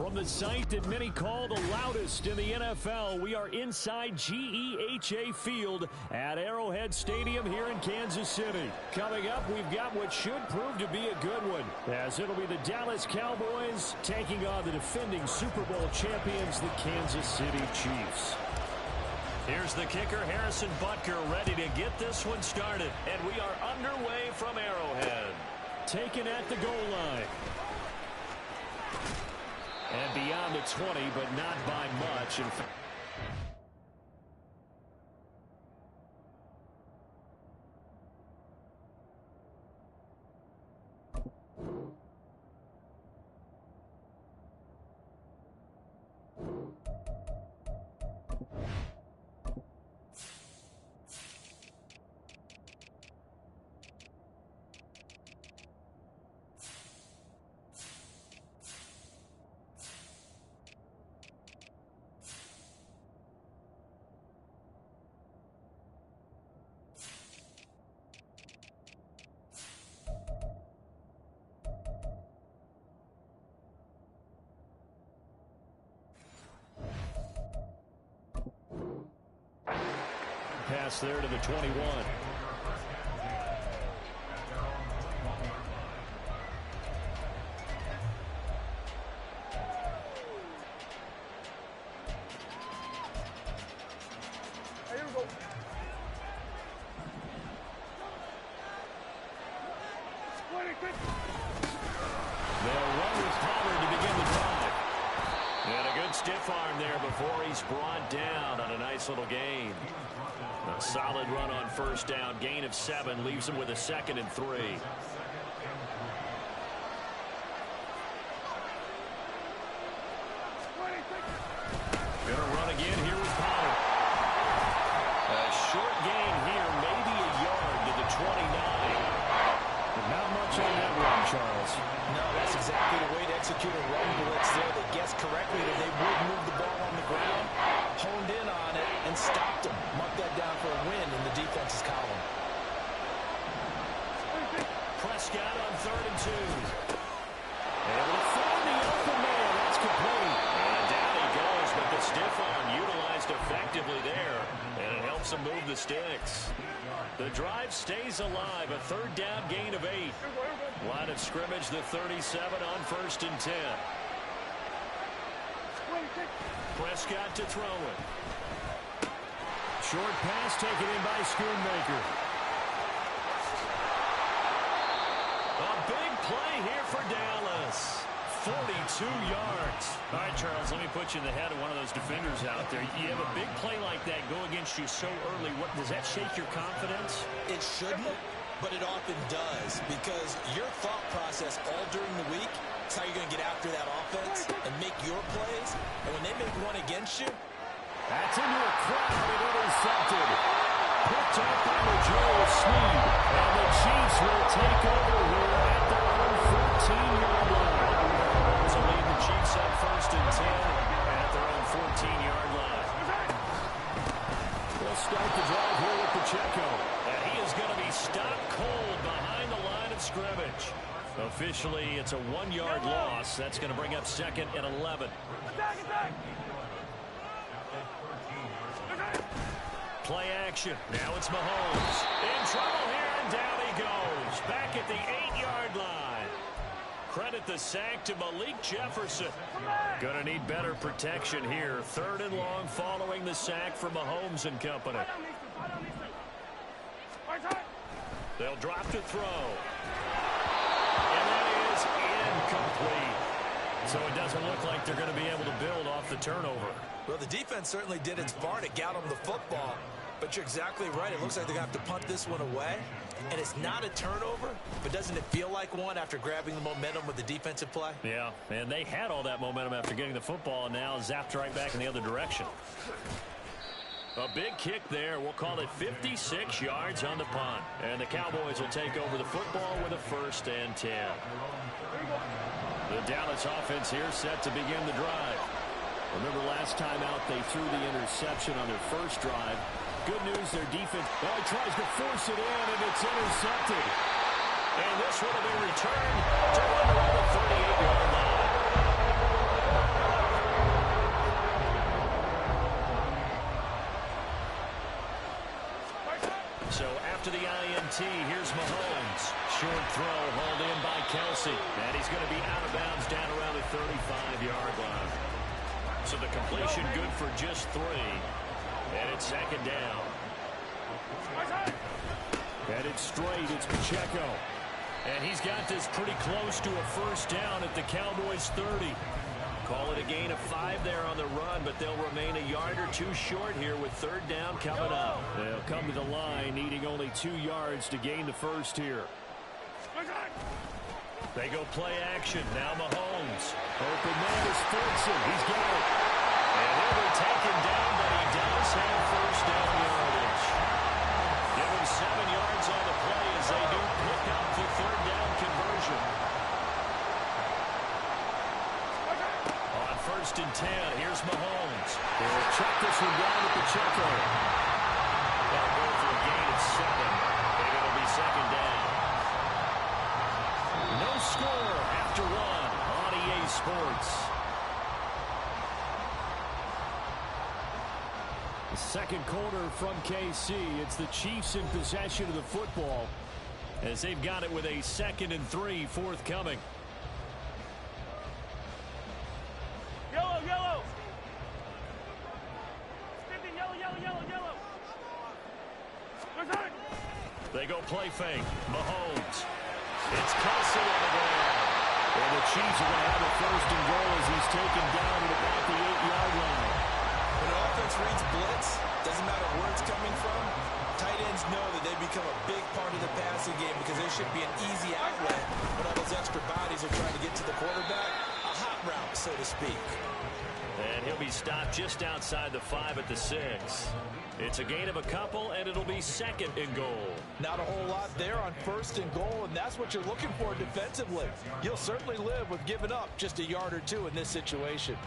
From the site that many call the loudest in the NFL, we are inside GEHA Field at Arrowhead Stadium here in Kansas City. Coming up, we've got what should prove to be a good one, as it'll be the Dallas Cowboys taking on the defending Super Bowl champions, the Kansas City Chiefs. Here's the kicker, Harrison Butker, ready to get this one started. And we are underway from Arrowhead. Taken at the goal line. And beyond the 20, but not by much. In fact, pass there to the 21. They'll run with Pollard to begin the drive. And a good stiff arm there before he's brought down on a nice little gain. A solid run on first down. Gain of 7 leaves him with a 2nd and 3. Gonna run again here with Pollard. A short gain here, maybe a yard to the 29. But not much on that run, Charles. No, that's exactly the way to execute a run blitz there. They guessed correctly that they would move the ball on the ground, honed in on it, and stopped them. Mark that down for a win in the defense's column. Prescott on 3rd and 2. Able to find the open man. That's complete. And down he goes, but the stiff arm utilized effectively there. And it helps him move the sticks. The drive stays alive. A 3rd down gain of 8. Line of scrimmage, the 37 on 1st and 10. Prescott to throw it. Short pass taken in by Schoonmaker. A big play here for Dallas. 42 yards. All right, Charles, let me put you in the head of one of those defenders out there. You have a big play like that go against you so early. What, does that shake your confidence? It shouldn't, but it often does, because your thought process all during the week is how you're going to get after that offense and make your plays. And when they make one against you, that's into a crowd and intercepted. Picked up by Joe Snead. And the Chiefs will take over here at their own 14-yard line. So lead the Chiefs up 1st and 10 at their own 14-yard line. They'll start the drive here with Pacheco. And he is going to be stopped cold behind the line of scrimmage. Officially, it's a 1-yard loss. That's going to bring up 2nd and 11. Play action. Now it's Mahomes. In trouble here, and down he goes. Back at the 8-yard line. Credit the sack to Malik Jefferson. Gonna need better protection here. 3rd and long following the sack from Mahomes and company. They'll drop to throw. And that is incomplete. So it doesn't look like they're going to be able to build off the turnover. well, the defense certainly did its part to get them the football. But you're exactly right. It looks like they're going to have to punt this one away. And it's not a turnover, but doesn't it feel like one after grabbing the momentum with the defensive play? Yeah, and they had all that momentum after getting the football, and now zapped right back in the other direction. A big kick there. We'll call it 56 yards on the punt. And the Cowboys will take over the football with a 1st and 10. The Dallas offense here set to begin the drive. Remember last time out they threw the interception on their first drive. Good news, their defense tries to force it in, and it's intercepted. And this one will be returned to the 38-yard line. PAT. Here's Mahomes. Short throw hauled in by Kelsey. And he's going to be out of bounds down around the 35-yard line. So the completion good for just 3. And it's second down. Headed straight, it's Pacheco. And he's got this pretty close to a first down at the Cowboys' 30. Call it a gain of 5 there on the run, but they'll remain a yard or 2 short here with third down coming up. They'll come to the line needing only 2 yards to gain the first here. They go play action. Now Mahomes. Open man is Fortson. He's got it. And he'll be taken down, but he does have first down yardage. Give him 7 yards on the play as they do pick up the third down conversion. On first and 10, here's Mahomes. He'll check this one down to Pacheco. They'll go for a gain of 7. And it'll be second down. No score after 1 on EA Sports. The second quarter from KC. It's the Chiefs in possession of the football as they've got it with a 2nd and 3 forthcoming. Yellow, yellow. Yellow, yellow, yellow, yellow. They go play fake. Mahomes. It's Kelsey on the ground. And the Chiefs are going to have a first and goal as he's taken down at about the 8-yard line. When an offense reads blitz, doesn't matter where it's coming from, tight ends know that they become a big part of the passing game because there should be an easy outlet when all those extra bodies are trying to get to the quarterback. A hot route, so to speak. And he'll be stopped just outside the 5 at the 6. It's a gain of a couple, and it'll be 2nd and goal. Not a whole lot there on 1st and goal, and that's what you're looking for defensively. You'll certainly live with giving up just a yard or 2 in this situation.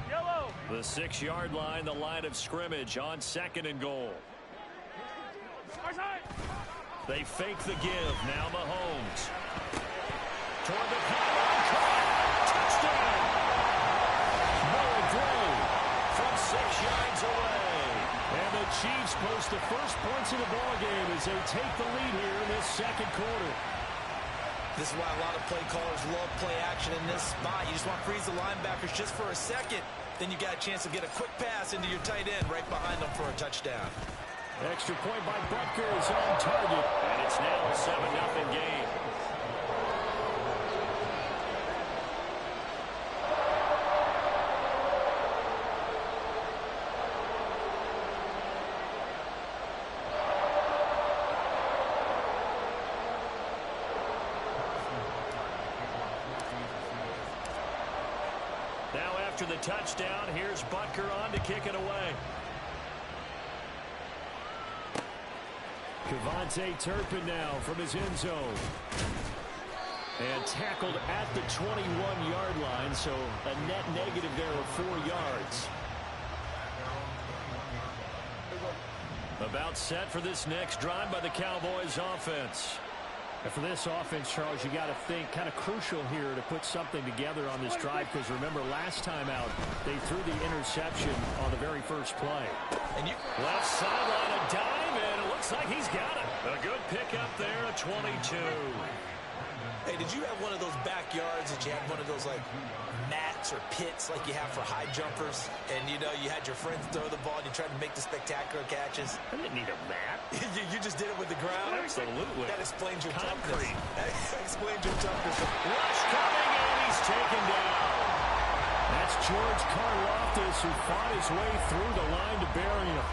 Yellow. The 6-yard line, the line of scrimmage on 2nd and goal. They fake the give. Now Mahomes. Toward the pylon. Touchdown. Noah Gray from 6 yards away. And the Chiefs post the first points of the ballgame as they take the lead here in this second quarter. This is why a lot of play callers love play action in this spot. You just want to freeze the linebackers just for a second. Then you got a chance to get a quick pass into your tight end right behind them for a touchdown. Extra point by Butker is on target. And it's now a 7-0 game. Now after the touchdown, here's Butker on to kick it away. Kevontae Turpin now from his end zone. And tackled at the 21-yard line, so a net negative there of 4 yards. About set for this next drive by the Cowboys offense. And for this offense, Charles, you got to think kind of crucial here to put something together on this drive because remember last time out they threw the interception on the very first play. And you left sideline a dime, and it looks like he's got it. A good pickup there, a 22. Hey, did you have one of those backyards that you had one of those like mats or pits like you have for high jumpers? And you know you had your friends throw the ball and you tried to make the spectacular catches? I didn't need a mat. you just did it with the ground? Absolutely. That explains your Concrete. toughness. That explains your toughness. Rush coming, and he's taken down. That's George Karlaftis who fought his way through the line to bury him.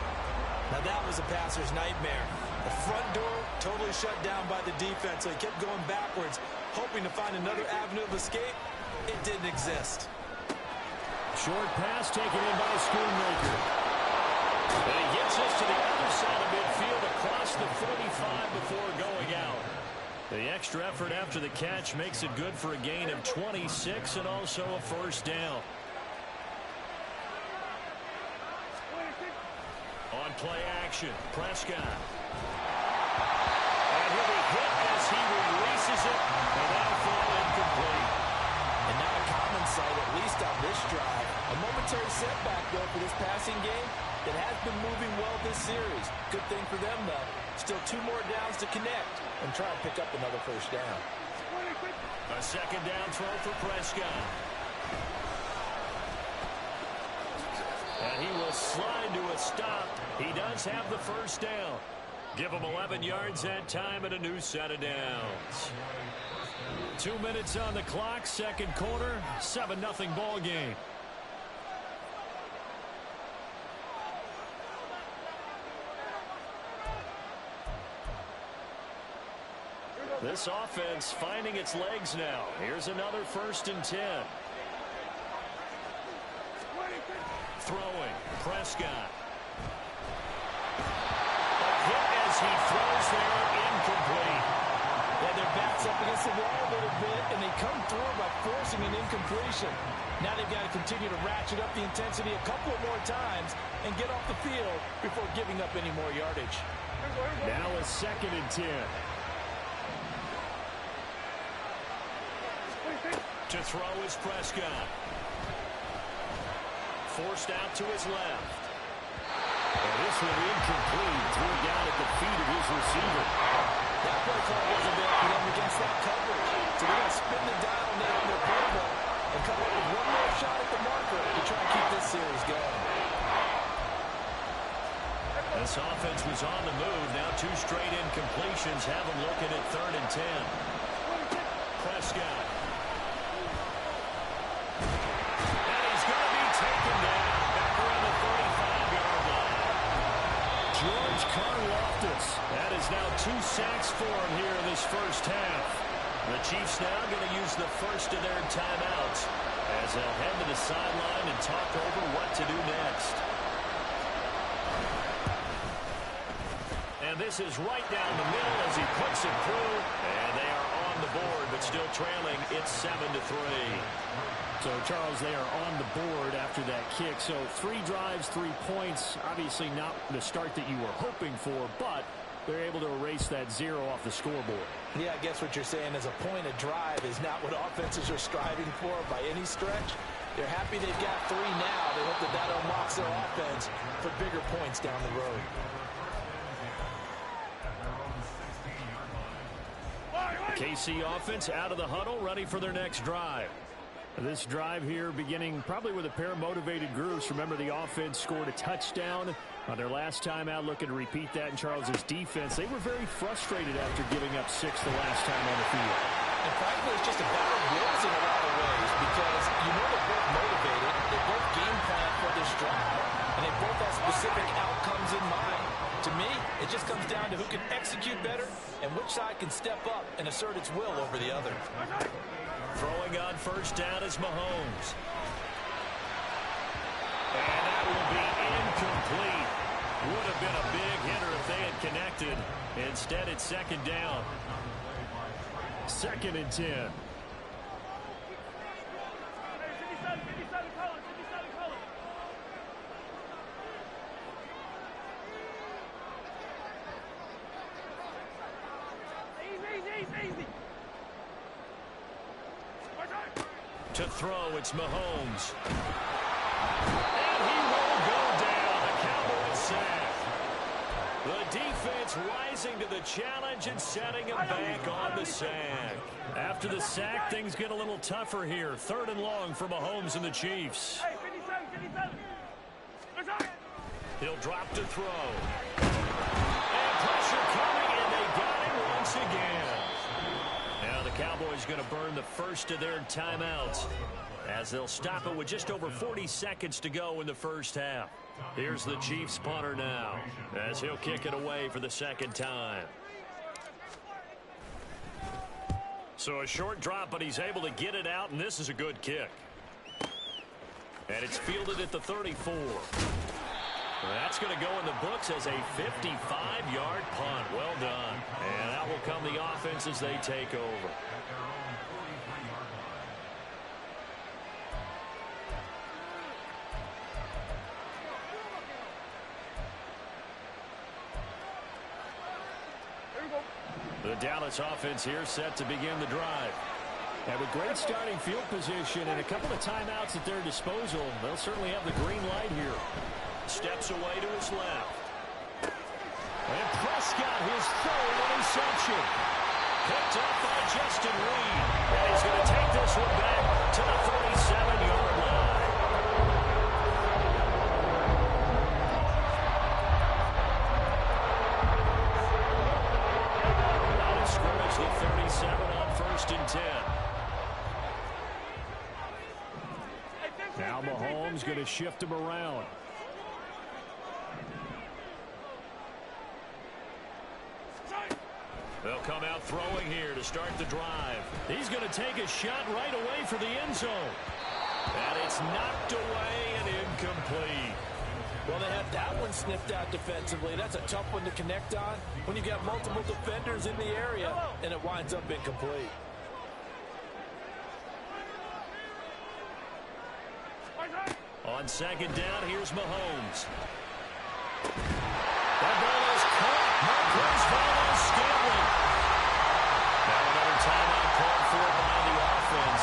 Now that was a passer's nightmare. The front door totally shut down by the defense, so he kept going backwards, hoping to find another avenue of escape. It didn't exist. Short pass taken in by Schoonmaker. And he gets us to the other side of midfield across the 45 before going out. The extra effort after the catch makes it good for a gain of 26 and also a first down. On play action, Prescott. And he'll be hit as he releases it, and that'll fall incomplete. And now a common sight, at least on this drive. A momentary setback, though, for this passing game. that has been moving well this series. Good thing for them, though. Still 2 more downs to connect and try and pick up another first down. A second down throw for Prescott. And he will slide to a stop. He does have the first down. Give him 11 yards that time and a new set of downs. 2 minutes on the clock, second quarter, 7-0 ball game. This offense finding its legs now. Here's another 1st and 10. Throwing, Prescott. A hit as he throws there, incomplete. Yeah, their back's up against the wall a little bit, and they come through by forcing an incompletion. Now they've got to continue to ratchet up the intensity a couple of more times and get off the field before giving up any more yardage. Now a 2nd and 10. To throw is Prescott. Forced out to his left. And this one incomplete. Threw it down at the feet of his receiver. That play call wasn't there for them against that coverage. So they're going to spin the dial now on their playbook and come up with one more shot at the marker to try and keep this series going. This offense was on the move. Now 2 straight incompletions have them looking at 3rd and 10. Prescott. And he's going to be taken down back around the 35-yard line. George Karlaftis. That is now 2 sacks for him here in this first half. The Chiefs now going to use the first of their timeouts as they'll head to the sideline and talk over what to do next. And this is right down the middle as he puts it through. And they are on the board, but still trailing. It's 7-3. So, Charles, they are on the board after that kick. So 3 drives, 3 points. Obviously not the start that you were hoping for, but they're able to erase that 0 off the scoreboard. Yeah, I guess what you're saying is a point a drive is not what offenses are striving for by any stretch. They're happy they've got 3 now. They hope that that unlocks their offense for bigger points down the road. KC offense out of the huddle, ready for their next drive. This drive here beginning probably with a pair of motivated groups. Remember, the offense scored a touchdown on their last time out, looking to repeat that in Charles's defense. They were very frustrated after giving up 6 the last time on the field. And frankly, it's just a battle of wills in a lot of ways because you know they're both motivated, they both game plan for this drive, and they both have specific outcomes in mind. To me, it just comes down to who can execute better and which side can step up and assert its will over the other. Throwing on first down is Mahomes. And that will be incomplete. Would have been a big hitter if they had connected. Instead, it's 2nd down. 2nd and 10. To throw, it's Mahomes. And he will go down. The Cowboys sack. The defense rising to the challenge and setting him back on the sack. After the sack, things get a little tougher here. 3rd and long for Mahomes and the Chiefs. He'll drop to throw. And pressure coming, and they got him once again. Now the Cowboys going to burn the first of their timeouts as they'll stop it with just over 40 seconds to go in the first half. Here's the Chiefs punter now as he'll kick it away for the 2nd time. So a short drop, but he's able to get it out, and this is a good kick. And it's fielded at the 34. That's going to go in the books as a 55-yard punt. Well done. And out will come the offense as they take over. The Dallas offense here set to begin the drive. And with great starting field position and a couple of timeouts at their disposal, they'll certainly have the green light here. Steps away to his left. And Prescott, his third interception. Picked up by Justin Reed. And he's going to take this one back to the 37-yard line. Line of scrimmage, the 37 on 1st and 10. Now Mahomes going to shift him around. They'll come out throwing here to start the drive. He's going to take a shot right away for the end zone. And it's knocked away and incomplete. Well, they had that one sniffed out defensively. That's a tough one to connect on when you've got multiple defenders in the area, and it winds up incomplete. On 2nd down, here's Mahomes. That ball is caught. Marquez Valdes-Scantling. Now another timeout called for by the offense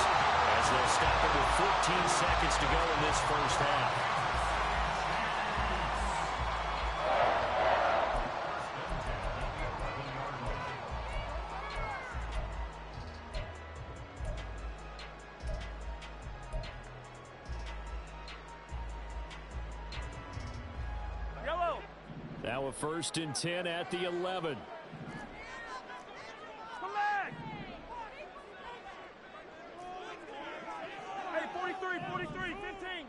as they'll stop it with 14 seconds to go in this first half. Now a 1st and 10 at the 11. Come back. Hey, 43, 15.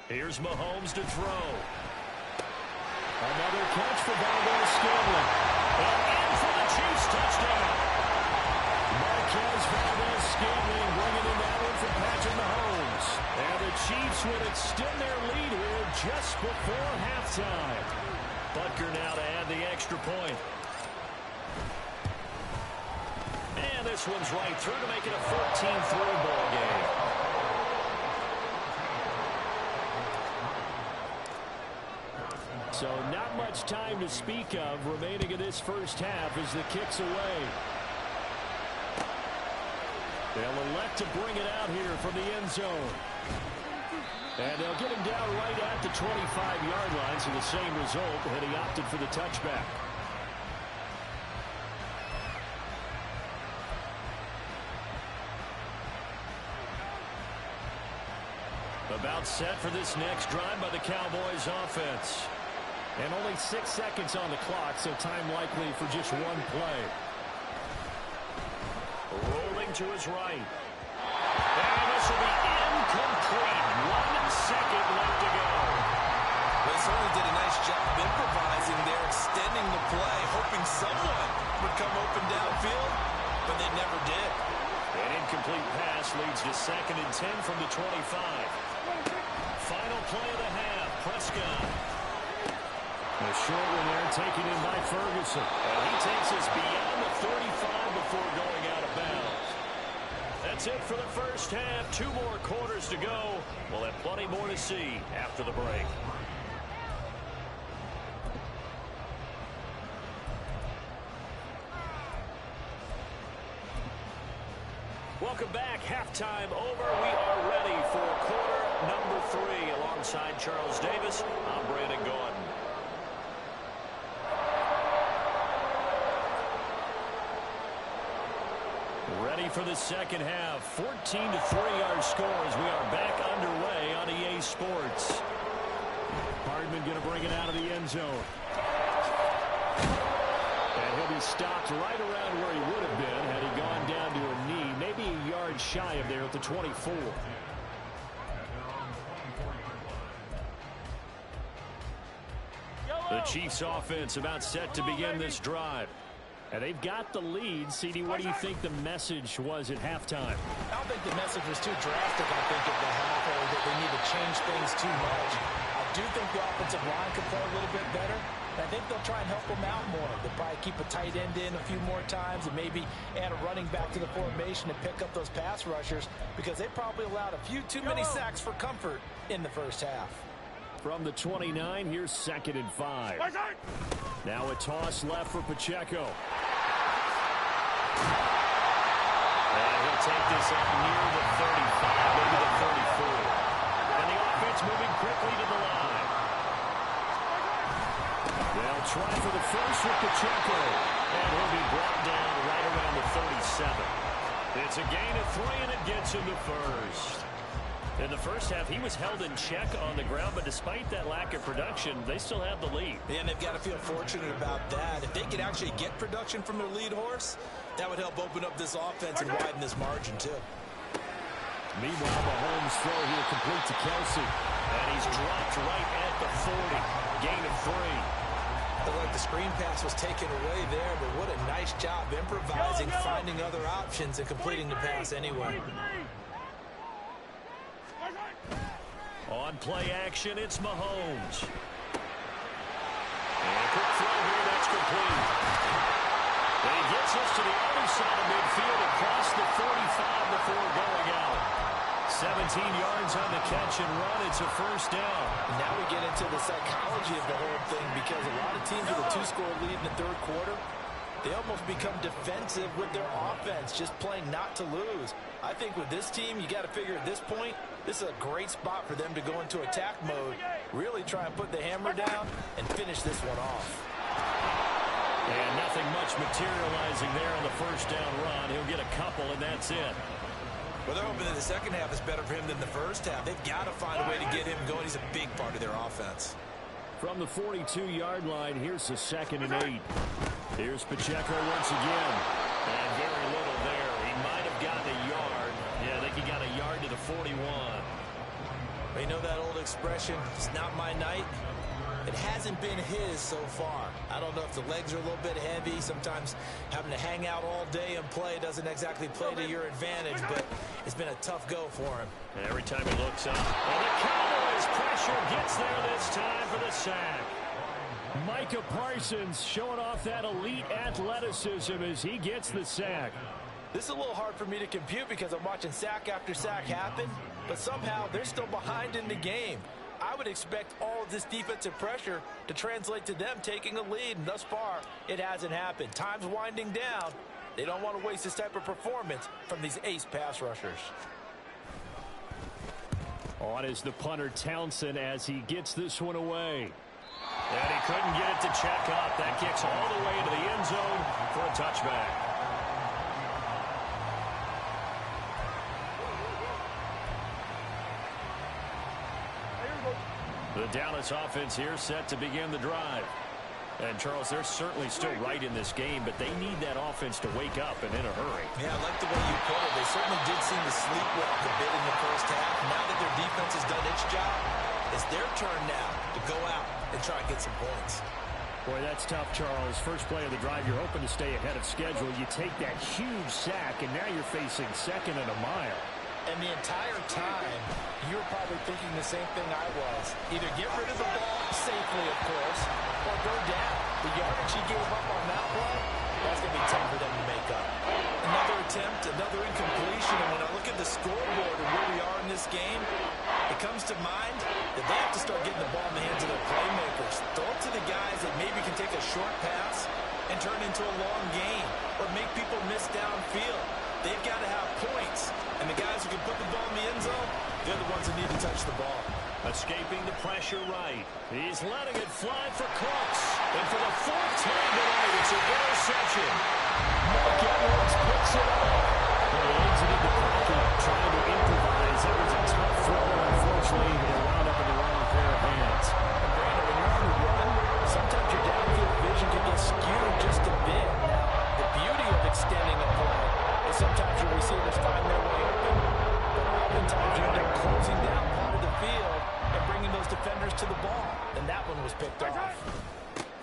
Here's Mahomes to throw. Another catch for Valdes-Scantling. And in for the Chiefs touchdown. Marquez Valdes-Scantling bringing in that one for Patrick Mahomes. And the Chiefs would extend their lead here just before halftime. Butker now to add the extra point. And this one's right through to make it a 14-3 ball game. So not much time to speak of remaining in this first half as the kick's away. They'll elect to bring it out here from the end zone. And they'll get him down right at the 25-yard line, so the same result, and he opted for the touchback. About set for this next drive by the Cowboys offense. And only 6 seconds on the clock, so time likely for just one play. Rolling to his right. And this will be incomplete. 1 second left to go. They certainly did a nice job improvising there, extending the play, hoping someone would come open downfield, but they never did. An incomplete pass leads to 2nd and 10 from the 25. Final play of the half, Prescott. A short one there taken in by Ferguson. And he takes us beyond the 35 before going out of bounds. That's it for the first half. 2 more quarters to go. We'll have plenty more to see after the break. Welcome back. Halftime over. We are ready for quarter number 3. Alongside Charles Davis, I'm Brandon Gaudin. Ready for the second half. 14-3 our score as we are back underway on EA Sports. Hardman going to bring it out of the end zone. And he'll be stopped right around where he would have been had he gone down to a knee, maybe a yard shy of there at the 24. The Chiefs offense about set to begin this drive. And they've got the lead. CD, what do you think the message was at halftime? I don't think the message was too drastic, I think, at the half, or that they need to change things too much. I do think the offensive line could play a little bit better. I think they'll try and help them out more. They'll probably keep a tight end in a few more times and maybe add a running back to the formation and pick up those pass rushers because they probably allowed a few too many sacks for comfort in the first half. From the 29, here's 2nd and 5. Now a toss left for Pacheco. And he'll take this up near the 35, maybe the 34. And the offense moving quickly to the line. They'll try for the first with Pacheco. And he'll be brought down right around the 37. It's a gain of 3, and it gets him to first. In the first half, he was held in check on the ground, but despite that lack of production, they still have the lead. Yeah, and they've got to feel fortunate about that. If they could actually get production from their lead horse, that would help open up this offense and widen this margin, too. Meanwhile, Mahomes' throw here complete to Kelsey. And he's dropped right at the 40. Gain of 3. Looked like the screen pass was taken away there, but what a nice job improvising, finding other options, and completing the pass anyway. On play action, it's Mahomes. And a quick throw here, that's complete. And he gets us to the other side of midfield across the 45 before going out. 17 yards on the catch and run. It's a first down. Now we get into the psychology of the whole thing, because a lot of teams with a 2-score lead in the third quarter, they almost become defensive with their offense, just playing not to lose. I think with this team, you got to figure at this point, this is a great spot for them to go into attack mode, really try and put the hammer down and finish this one off. And nothing much materializing there on the first down run. He'll get a couple, and that's it. Well, they're hoping that the second half is better for him than the first half. They've got to find a way to get him going. He's a big part of their offense. From the 42-yard line, here's the 2nd and 8. Here's Pacheco once again. And very little there. He might have gotten a yard. Yeah, I think he got a yard to the 41. You know that old expression, it's not my night? It hasn't been his so far. I don't know if the legs are a little bit heavy. Sometimes having to hang out all day and play doesn't exactly play to your advantage, but it's been a tough go for him. And every time he looks up, and the Cowboys pressure gets there this time for the sack. Micah Parsons showing off that elite athleticism as he gets the sack. This is a little hard for me to compute because I'm watching sack after sack happen, but somehow they're still behind in the game. I would expect all of this defensive pressure to translate to them taking a lead, and thus far, it hasn't happened. Time's winding down. They don't want to waste this type of performance from these ace pass rushers. On is the punter Townsend as he gets this one away. And he couldn't get it to check up. That kicks all the way into the end zone for a touchback. The Dallas offense here set to begin the drive. And, Charles, they're certainly still right in this game, but they need that offense to wake up and in a hurry. Yeah, I like the way you put it. They certainly did seem to sleepwalk a bit in the first half. Now that their defense has done its job, it's their turn now to go out and try and get some points. Boy, that's tough, Charles. First play of the drive, you're hoping to stay ahead of schedule. You take that huge sack, and now you're facing 2nd and a mile. And the entire time, you're probably thinking the same thing I was. Either get rid of the ball safely, of course, or go down. The yardage he gave up on that play, that's going to be tough for them to make up. Another attempt, another incompletion, and when I look at the scoreboard and where we are in this game, it comes to mind that they have to start getting the ball in the hands of their playmakers. Throw it to the guys that maybe can take a short pass and turn it into a long gain, or make people miss downfield. They've got to have points, and the guys who can put the ball in the end zone, they're the ones that need to touch the ball. Escaping the pressure right. He's letting it fly for Cooks. And for the 4th time tonight, it's an interception. Mark Edwards picks it up. And he exited the pocket trying to improvise. That was a tough throw, and unfortunately, it wound up in the wrong pair of hands. And Brandon, when you're on the run, sometimes your downfield vision can get skewed just a bit. Now, the beauty of extending a play is sometimes your receivers find their way open, but oftentimes you end up closing down part of the field and bringing those defenders to the ball. And that one was picked off.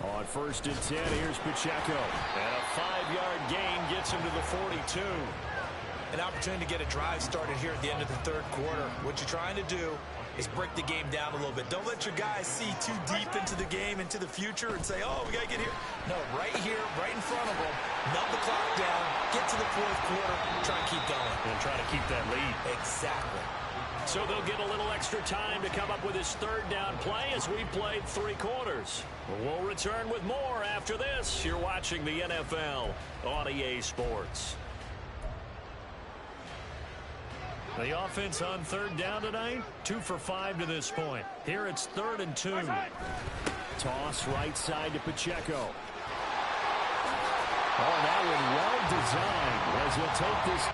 On 1st and 10, here's Pacheco. And a 5-yard gain gets him to the 42. An opportunity to get a drive started here at the end of the third quarter. What you're trying to do is break the game down a little bit. Don't let your guys see too deep into the game, into the future, and say, oh, we got to get here. No, right here, right in front of them, melt the clock down, get to the 4th quarter, try and keep going. And try to keep that lead. Exactly. So they'll get a little extra time to come up with his 3rd down play as we played 3 quarters. We'll return with more after this. You're watching the NFL on EA Sports. The offense on third down tonight, 2 for 5 to this point. Here it's 3rd and 2. Toss right side to Pacheco. Oh, that one well designed as he'll take this.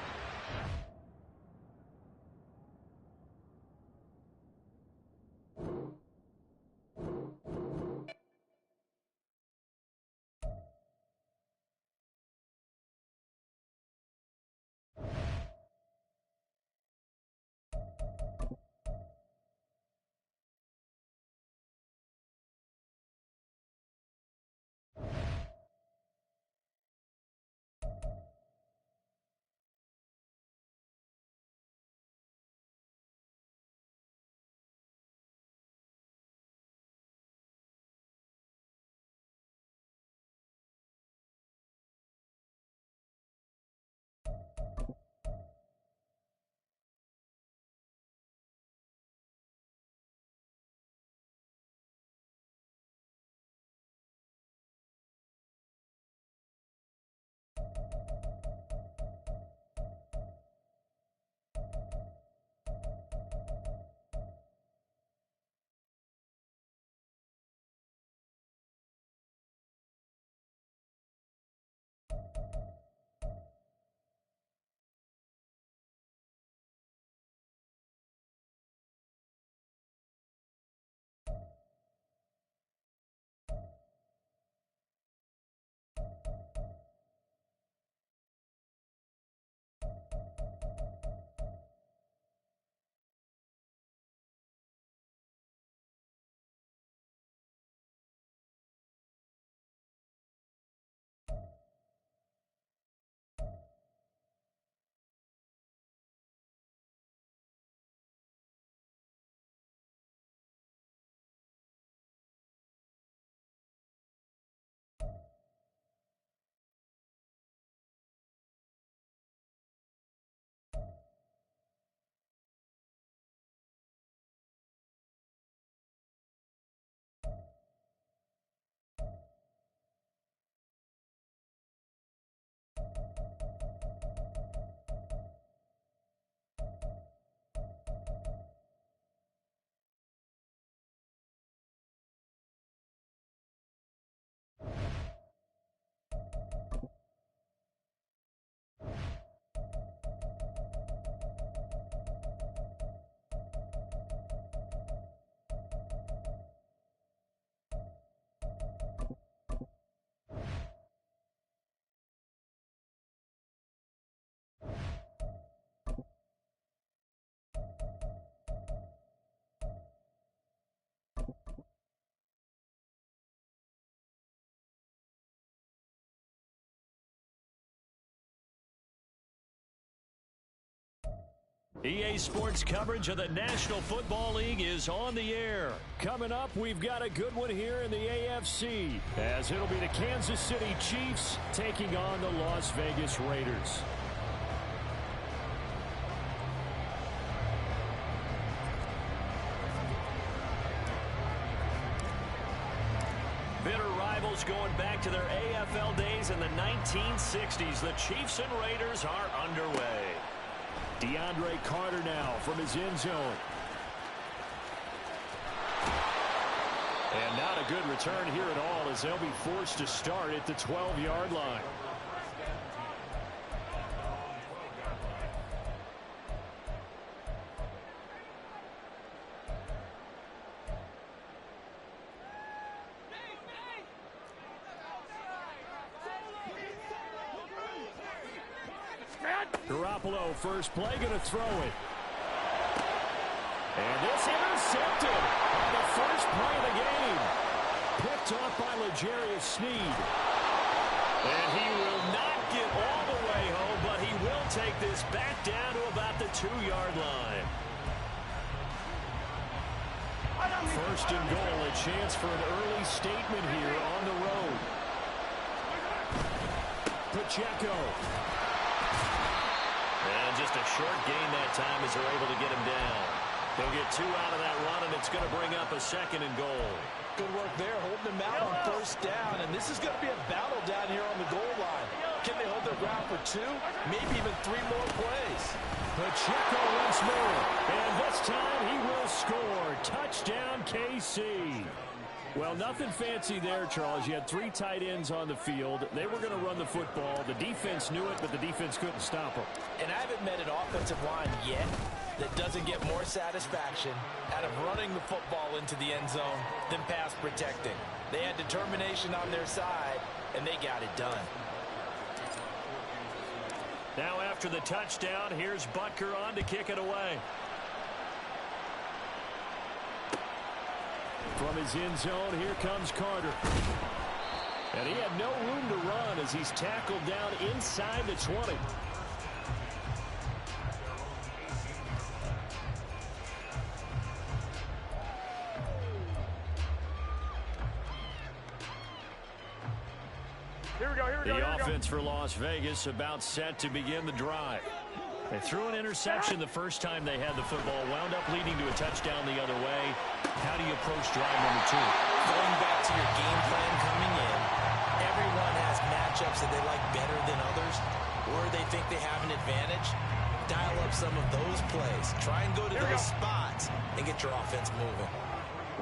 EA Sports coverage of the National Football League is on the air. Coming up, we've got a good one here in the AFC, as it'll be the Kansas City Chiefs taking on the Las Vegas Raiders. Bitter rivals going back to their AFL days in the 1960s. The Chiefs and Raiders are underway. DeAndre Carter now from his end zone. And not a good return here at all, as they'll be forced to start at the 12-yard line. Garoppolo, first play, going to throw it. And this intercepted on the first play of the game. Picked off by L'Jarius Sneed. And he will not get all the way home, but he will take this back down to about the 2-yard line. First and goal, a chance for an early statement here on the road. Pacheco. And just a short gain that time as they're able to get him down. They'll get 2 out of that run, and it's going to bring up a 2nd and goal. Good work there, holding them out on first down, and this is going to be a battle down here on the goal line. Can they hold their ground for 2, maybe even 3 more plays? Pacheco once more, and this time he will score. Touchdown, KC. Well, nothing fancy there, Charles. You had 3 tight ends on the field. They were going to run the football. The defense knew it, but the defense couldn't stop them. And I haven't met an offensive line yet that doesn't get more satisfaction out of running the football into the end zone than pass protecting. They had determination on their side, and they got it done. Now after the touchdown, here's Butker on to kick it away. From his end zone, here comes Carter. And he had no room to run as he's tackled down inside the 20. The offense for Las Vegas about set to begin the drive. They threw an interception the first time they had the football, wound up leading to a touchdown the other way. How do you approach drive number 2? Going back to your game plan coming in, everyone has matchups that they like better than others, or they think they have an advantage. Dial up some of those plays. Try and go to those spots and get your offense moving.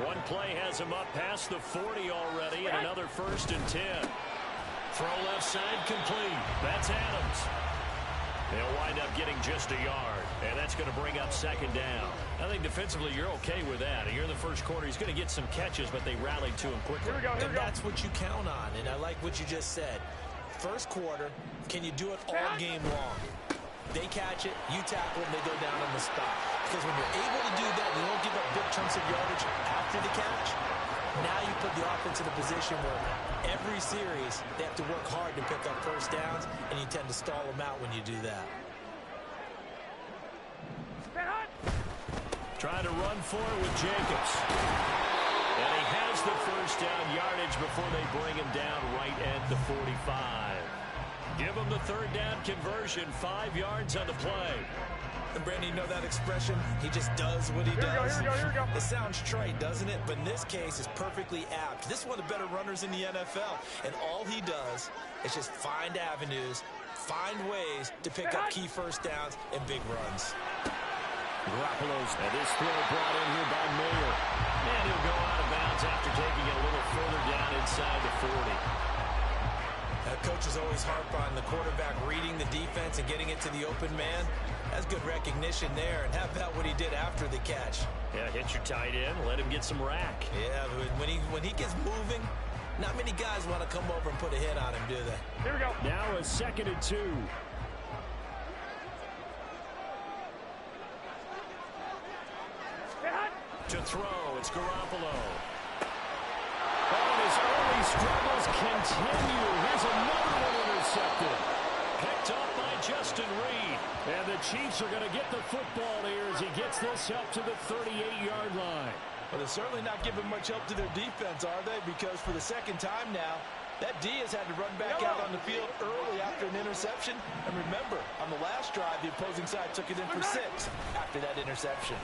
One play has him up past the 40 already, and another 1st and 10. Throw left side complete. That's Adams. They'll wind up getting just a yard, and that's going to bring up 2nd down. I think defensively you're okay with that. You're in the first quarter. He's going to get some catches, but they rallied to him quickly. And that's what you count on, and I like what you just said. First quarter, can you do it all game long? They catch it, you tackle them, they go down on the spot. Because when you're able to do that, you don't give up big chunks of yardage after the catch. Now you put the offense in a position where every series they have to work hard to pick up first downs, and you tend to stall them out when you do that. Trying to run for it with Jacobs. And he has the first down yardage before they bring him down right at the 45. Give him the 3rd down conversion, 5 yards on the play. And Brandon, you know that expression? He just does what he does. Here we go. It sounds trite, doesn't it? But in this case, it's perfectly apt. This is one of the better runners in the NFL. And all he does is just find avenues, find ways to pick up key first downs and big runs. Garoppolo's this throw brought in here by Mayer. And he'll go out of bounds after taking it a little further down inside the 40. Coaches always harp on the quarterback reading the defense and getting it to the open man. That's good recognition there. And how about what he did after the catch? Yeah, hit your tight end, let him get some rack. Yeah, but when he gets moving, not many guys want to come over and put a hit on him, do they? Here we go. Now a 2nd and 2. To throw, it's Garoppolo. And his early struggles continue. Here's another one intercepted. Picked up by Justin Reed. And the Chiefs are going to get the football here as he gets this up to the 38-yard line. Well, they're certainly not giving much help to their defense, are they? Because for the 2nd time now, that D has had to run back out on the field early after an interception. And remember, on the last drive, the opposing side took it in for 6 after that interception.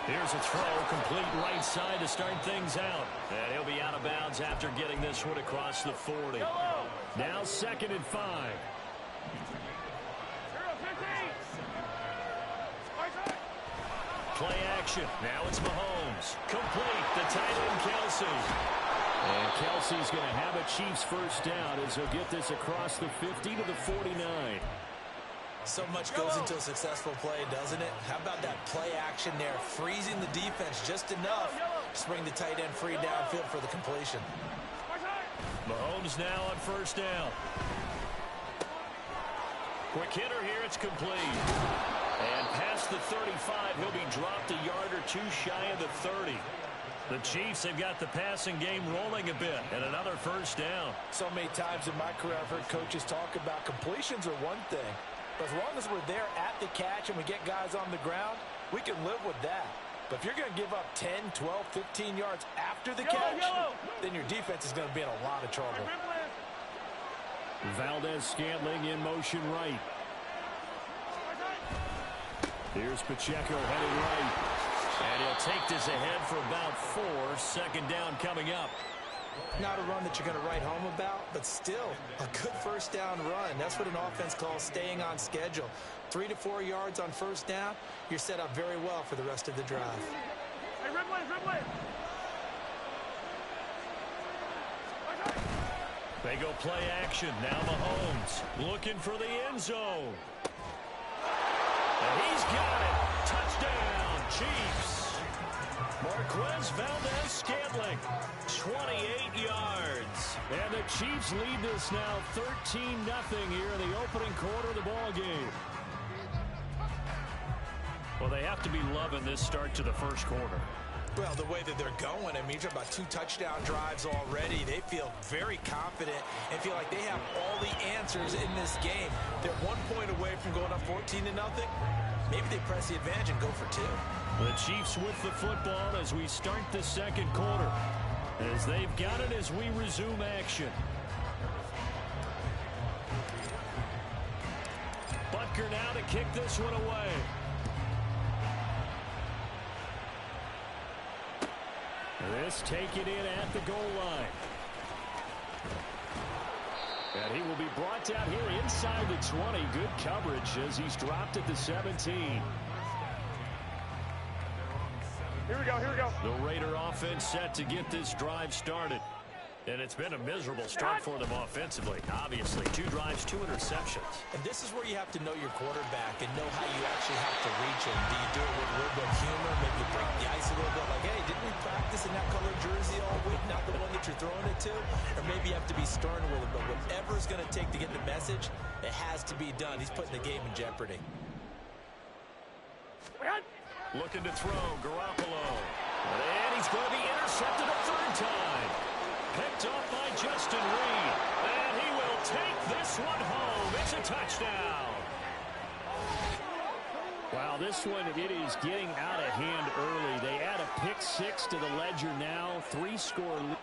Here's a throw, complete right side to start things out. And he'll be out of bounds after getting this one across the 40. Now 2nd and 5. Play action. Now it's Mahomes. Complete. The tight end, Kelsey. And Kelsey's going to have a Chiefs first down as he'll get this across the 50 to the 49. So much goes into a successful play, doesn't it? How about that play action there, freezing the defense just enough to bring the tight end free downfield for the completion. Mahomes now on first down. Quick hitter here, it's complete. And past the 35, he'll be dropped a yard or 2 shy of the 30. The Chiefs have got the passing game rolling a bit, and another first down. So many times in my career, I've heard coaches talk about completions are one thing. But as long as we're there at the catch and we get guys on the ground, we can live with that. But if you're going to give up 10, 12, 15 yards after the catch, then your defense is going to be in a lot of trouble. Valdez-Scantling in motion right. Here's Pacheco heading right. And he'll take this ahead for about 4. Second down coming up. Not a run that you're going to write home about, but still a good first down run. That's what an offense calls staying on schedule. 3 to 4 yards on first down. You're set up very well for the rest of the drive. Hey, red. They go play action. Now Mahomes looking for the end zone. And he's got it. Touchdown, Chiefs. Marquez Valdez-Scantling, 28 yards. And the Chiefs lead this now 13-0 here in the opening quarter of the ball game. Well, they have to be loving this start to the first quarter. Well, the way that they're going, I mean, you're talking about 2 touchdown drives already. They feel very confident and feel like they have all the answers in this game. They're 1 point away from going up 14-0. Maybe they press the advantage and go for 2. The Chiefs with the football as we start the second quarter. As they've got it as we resume action. Butker now to kick this one away. This taken in at the goal line. And he will be brought down here inside the 20. Good coverage as he's dropped at the 17. Here we go. The Raider offense set to get this drive started. And it's been a miserable start for them offensively. Obviously, 2 drives, 2 interceptions. And this is where you have to know your quarterback and know how you actually have to reach him. Do you do it with a little bit of humor, maybe break the ice a little bit, like, hey, didn't we practice in that colored jersey all week, not the one that you're throwing it to? Or maybe you have to be stern with him, but whatever it's going to take to get the message, it has to be done. He's putting the game in jeopardy. Looking to throw, Garoppolo. And he's going to be intercepted a 3rd time. Picked off by Justin Reed. And he will take this one home. It's a touchdown. Wow, this one, it is getting out of hand early. They add a pick 6 to the ledger now. 3-score lead.